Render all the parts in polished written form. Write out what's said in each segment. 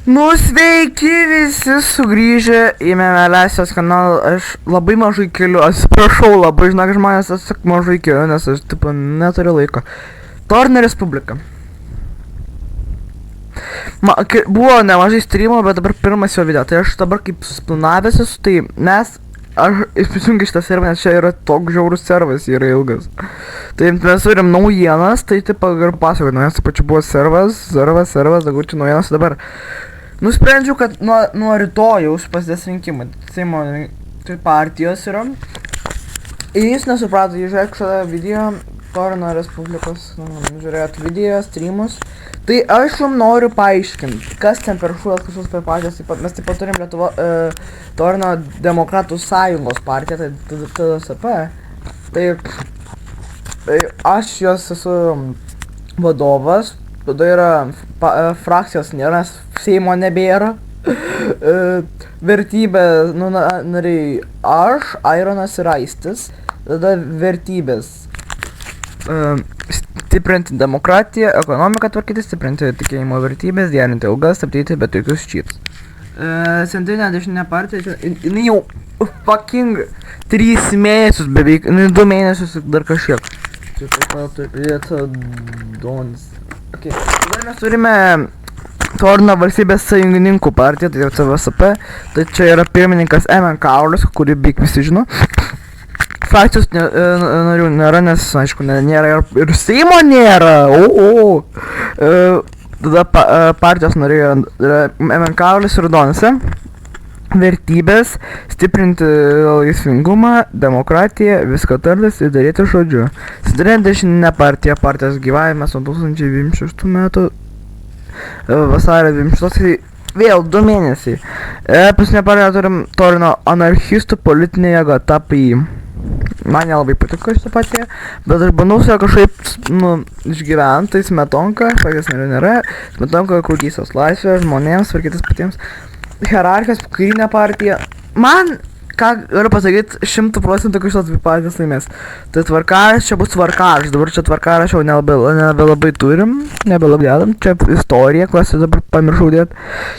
Nu sveiki visi sugrįžę į Memelesios kanalą, aš labai mažai keliu, atsiprašau labai, žinok žmonės, aš tik mažai keliu, nes aš tipo neturiu laiko. Torno Respublika. Buvo nemažai streamų, bet dabar pirmas jo video, tai aš dabar kaip susplanavęs esu, tai aš įsijungiu šitą serverą, nes čia yra toks žiaurus serveras, yra ilgas. Tai mes turim naujienas, tai taip ir pasakoti, naujienas, taip pačiu buvo serveras, dabar čia naujienas, dabar nusprendžiau, kad nuo rytojaus prasidės rinkimai, Seimo partijos yra. Ir jis nesuprato, jis žiūrėk šitą video, Torno Respublikos, žiūrėjot video, streamus. Tai aš jums noriu paaiškinti, kas ten per šūdas kažkoks per partijas, mes taip pat turim Torno Demokratų Sąjungos partiją, tai TDSP. Tai aš jos esu vadovas, tada yra frakcijos nėra, nes Seimo nebėra. Vertybės, nariai aš, Ironas ir Aistis, tada vertybės. Stiprinti demokratiją, ekonomiką tvarkyti, stiprinti tikėjimo vertybės, gerinti algas, stabdyti bet jokius cheats. Centrinė dešinė partija, jinai jau fucking 3 mėnesius beveik, 2 mėnesius dar kažkiek. Čia taip pat turėtų Donis. Okay. Tada mes turime Torno valstybės sąjungininkų partiją, tai yra CVSP. Tai čia yra pirmininkas M.N. Kaulis, kurį beveik visi žino. Frakcijos narių nėra, nes, aišku, nėra ir Seimo nėra. Tada partijos nariai yra M.N. Kaulis ir Donise. Vertybės, stiprinti laisvingumą, demokratiją, viską tartis ir daryti žodžiu. Centrinė dešinė partija, partijos gyvavimas nuo 2026 metų vasario 26, vėl 2 mėnesiai. Paskutinė partija turim Torino anarchistų politinė jėga, TPI. Man nelabai patiko šitą partiją, bet aš bandau su ją kažkaip, išgyventi, tai Smetonka, sakės nėra, Smetonka kurgysios laisvė, žmonėms, tvarkytis patiems. Hierarchijos, karinė partija. Man, ką galiu pasakyti, 100% kad šitos 2 partijos laimės. Tai tvarkaraštis, čia bus tvarkaraštis, dabar čia tvarkaraščio nebelabai turim, nebelabai dedam, čia istorija, kurią dabar pamiršau dėti.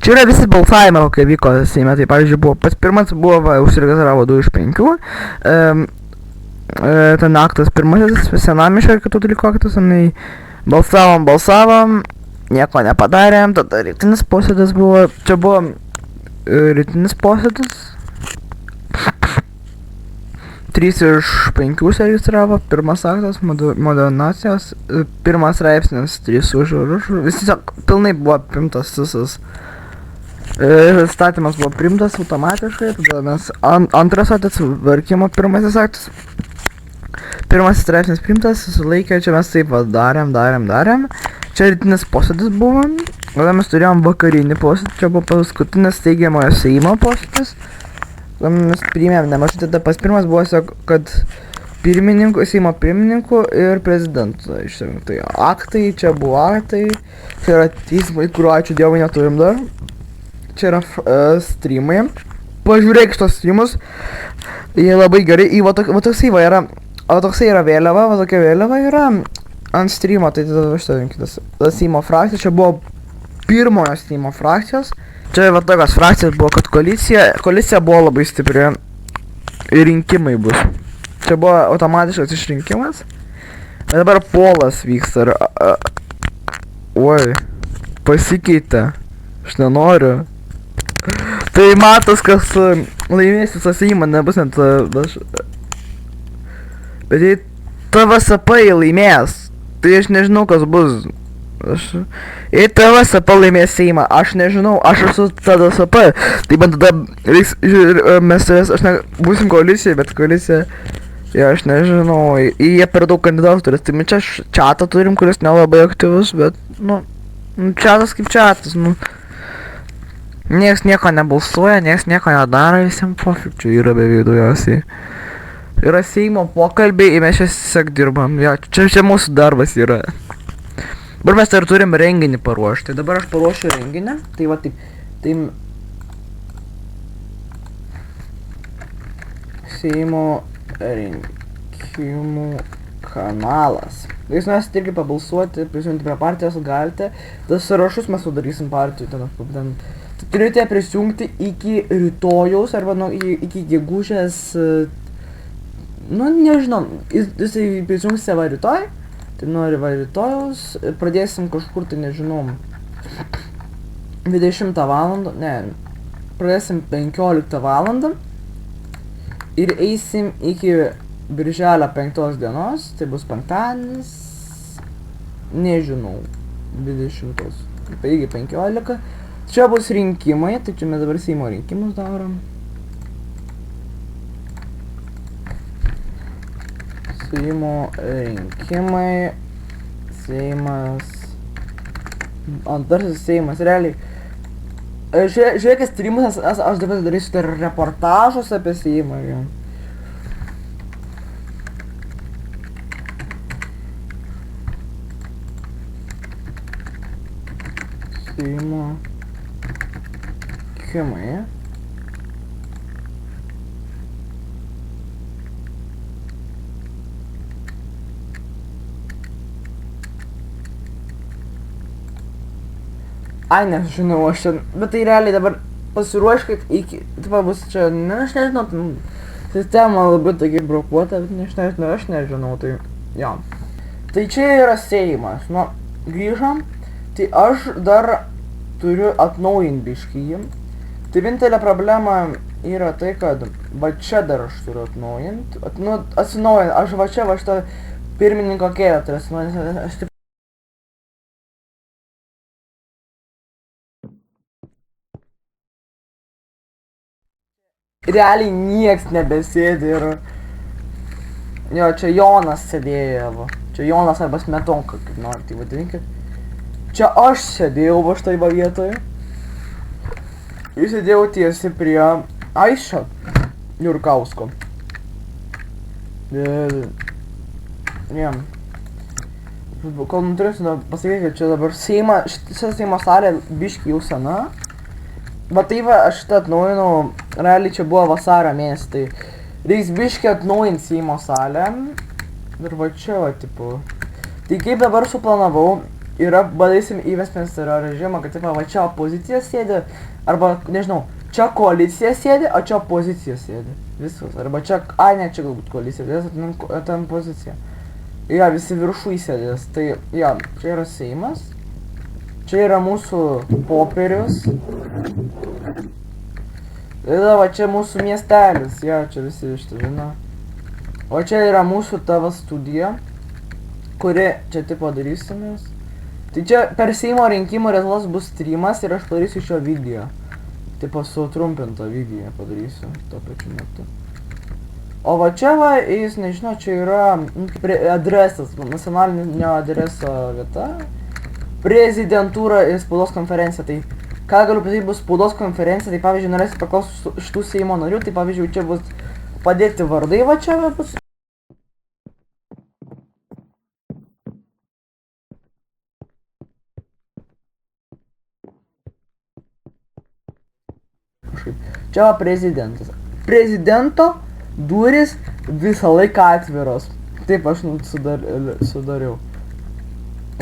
Čia yra visi balsavimai, kokie vyko Seime, tai pavyzdžiui buvo, pats pirmas buvo, užsiregistravo 2 iš 5. Ten aktas pirmasis, senamiesčio ir kitų dalykų aktas, balsavom, nieko nepadarėm, tada rytinis posėdis buvo, čia buvo rytinis posėdis. 3 iš 5 užsiregistravo, pirmas aktas, modernacijos, pirmas straipsnis, 3 už, visi pilnai buvo primtas visas. Statymas buvo primtas automatiškai, tada mes antras aktas, tvarkymo pirmasis aktas. Pirmasis straipsnis primtas, sulaikė, čia mes taip darėm. Čia rytinis posėdis buvo, tada mes turėjom vakarinį posėdį, čia buvo paskutinis steigiamojo Seimo posėdis. Tada mes priėmėm nemažai, tada pas pirmas buvo, kad Seimo pirmininkų ir prezidentų išsirinktai aktai, čia buvo aktai, čia yra teismai, kuriuo ačiū Dievui neturim dar. Čia yra streamai, pažiūrėk šitos streamus, jie labai gerai, toksai yra vėliava, tokia vėliava yra ant streamo, tai tada šitą rinkitas. Seimo frakcija, čia buvo pirmojo Seimo frakcijos. Čia tokios frakcijos buvo, kad koalicija buvo labai stipri ir rinkimai bus. Čia buvo automatiškas išrinkimas, bet dabar polas vyksta ir... Oi, pasikeitė, aš nenoriu. Tai matos, kas laimės visą Seimą, nebus net... Bet jei TVSP laimės, tai aš nežinau, kas bus. Jei TVSP laimės Seimą, aš nežinau, aš esu TVSP. Tai man tada reiks, būsim koalicijai, bet koalicija, aš nežinau, jie per daug kandidatų turės. Tai čia čatą turim, kuris nelabai aktyvus, bet, čatas kaip čatas, Niekas nieko nebalsuoja, niekas nieko nedaro, visiems pofik, čia yra beveik daugiausiai. Yra Seimo pokalbiai, mes čia tiesiog dirbam, čia mūsų darbas yra. Dabar mes dar turim renginį paruošti, tai dabar aš paruošiu renginį, tai va taip, Seimo rinkimų kanalas. Jūs norėsite irgi pabalsuoti, prisijungti prie partijos, galite. Tas sąrašus mes sudarysim partijų. Ten turite prisijungti iki rytojaus arba iki gegužės. Nu, nežinau, jisai prisijungs va rytoj. Tai nori va rytojaus. Pradėsim kažkur, tai nežinau, 20 valandą. Ne, pradėsim 15 valandą. Ir eisim iki birželio 5 dienos, tai bus penktadienis, nežinau, 20, taigi 15. Čia bus rinkimai, tai čia mes dabar Seimo rinkimus darom. Seimo rinkimai, Seimas, antrasis Seimas, realiai. Žiūrėkit streamus, aš dabar darysiu tai reportažus apie Seimą. Seimo rinkimai. Ai, nežinau, aš čia, bet tai realiai dabar pasiruoškit iki, tipo bus čia, ne, aš nežinau, sistema labai tokia brokuota, bet aš nežinau, tai, jo. Tai čia yra Seimas, nu, grįžom, tai aš dar turiu atnaujinti biškį jį. Tai vienintelė problema yra tai, kad va čia dar aš turiu atnaujinti, nu, atsinaujinti, aš va čia, va šitą pirmininko kėdę turiu atsinaujinti, aš taip. Realiai nieks nebesėdi ir... Jo, čia Jonas sėdėjo, va. Čia Jonas arba Smetonka, kaip nori, tai vadinkit. Čia aš sėdėjau va štai va vietoje. Ir sėdėjau tiesiai prie Aisčio Jurkausko. Jiem. Kol nuturėsiu pasakyti, kad čia dabar šitą Seimo salė biški jau sena. Bet tai va, aš šitą atnaujinau, realiai čia buvo vasario mėnesį, tai reiks biški atnaujinti Seimo salę. Ir va čia va, tipo. Tai kaip dabar suplanavau, yra, bandysim įvesmesterio režimą, kad tipo, va čia opozicija sėdi, arba, nežinau, čia koalicija sėdi, o čia opozicija sėdi. Viskas, arba čia, ai ne, čia galbūt koalicija, ten pozicija. Ja, visi viršui sėdės, tai, ja, čia yra Seimas. Čia yra mūsų popierius. Ir va, čia mūsų miestelis, ja, čia visi iš to žino. O čia yra mūsų tavo studija, kuri čia tipo darysimės. Tai čia per Seimo rinkimų rezultatas bus streamas ir aš padarysiu šio video. Tipo sutrumpintą video padarysiu tuo pačiu metu. O va čia va, jis nežinau, čia yra adresas, nacionalinio adreso vieta. Prezidentūra ir spaudos konferencija, tai ką galiu pasakyti, bus spaudos konferencija, tai pavyzdžiui, norėsit paklausti šitų Seimo narių, tai pavyzdžiui, čia bus padėti vardai, va čia bus. Čia va prezidentas. Prezidento durys visą laiką atviros. Taip aš sudariau.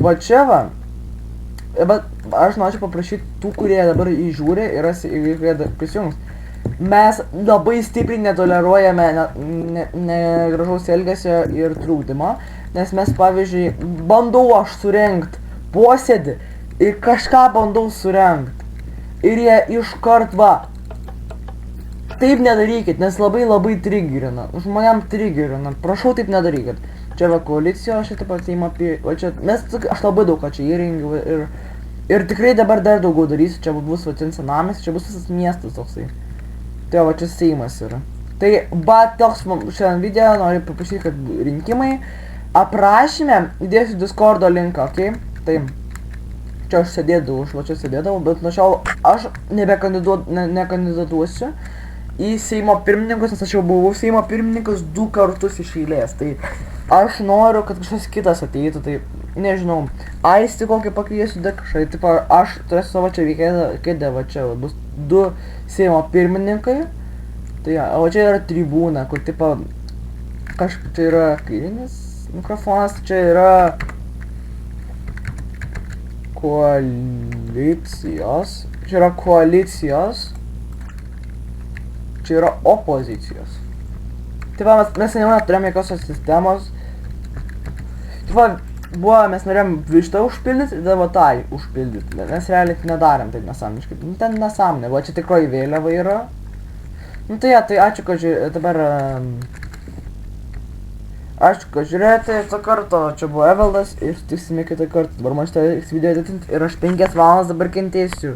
Va čia va. Bet aš noriu paprašyti tų, kurie dabar įžiūri ir prisijungs. Mes labai stipriai netoleruojame negražaus elgesio ir trukdymo, nes mes, pavyzdžiui, bandau aš surengt posėdį ir kažką bandau surengt. Ir jie iškart va. Taip nedarykit, nes labai trigerina. Žmonėm trigerina. Prašau, taip nedarykit. Čia va koalicija, aš taip pat Seimo apie... Va čia, aš labai daug ką čia įrengiu ir tikrai dabar dar daugiau darysiu. Čia bus va ten senamis, čia bus visas miestas toksai. Tai va čia Seimas yra. Tai va toks šiandien video, noriu paprašyti, kad rinkimai. Aprašyme įdėsiu Discordo linką, okei? Tai čia aš sėdėdavau, aš va čia sėdėdavau, bet nuo šiol aš nekandidatuosiu į Seimo pirmininkus, nes aš jau buvau Seimo pirmininkas 2 kartus iš eilės, tai aš noriu, kad kažkas kitas ateitų, tai nežinau, Aistį kokį pakviesiu, kažkai, tipo, aš turėsiu savo čia kėdę, va čia, bus 2 Seimo pirmininkai, tai ja, o čia yra tribūna, kur, tipo, kažkaip čia yra kairinis, Mikrofonas čia yra koalicijos. Čia yra koalicijos. Čia yra opozicijos. Taip, mes jau neturėjom jokios sistemos. Taip, mes norėjom vištą užpildyti ir dabar tai užpildyti. Mes realiai nedarėm taip nesąmoniškai. Nu, ten nesąmonė, va čia tikroji vėliava yra. Nu tai ja, tai ačiū, kad žiūrėjote dabar... Ačiū, kad žiūrėjote šitą kartą, čia buvo Evaldas ir tiksime kitą kartą. Dabar man šitą video editinti ir aš 5 valandas dabar kentėsiu.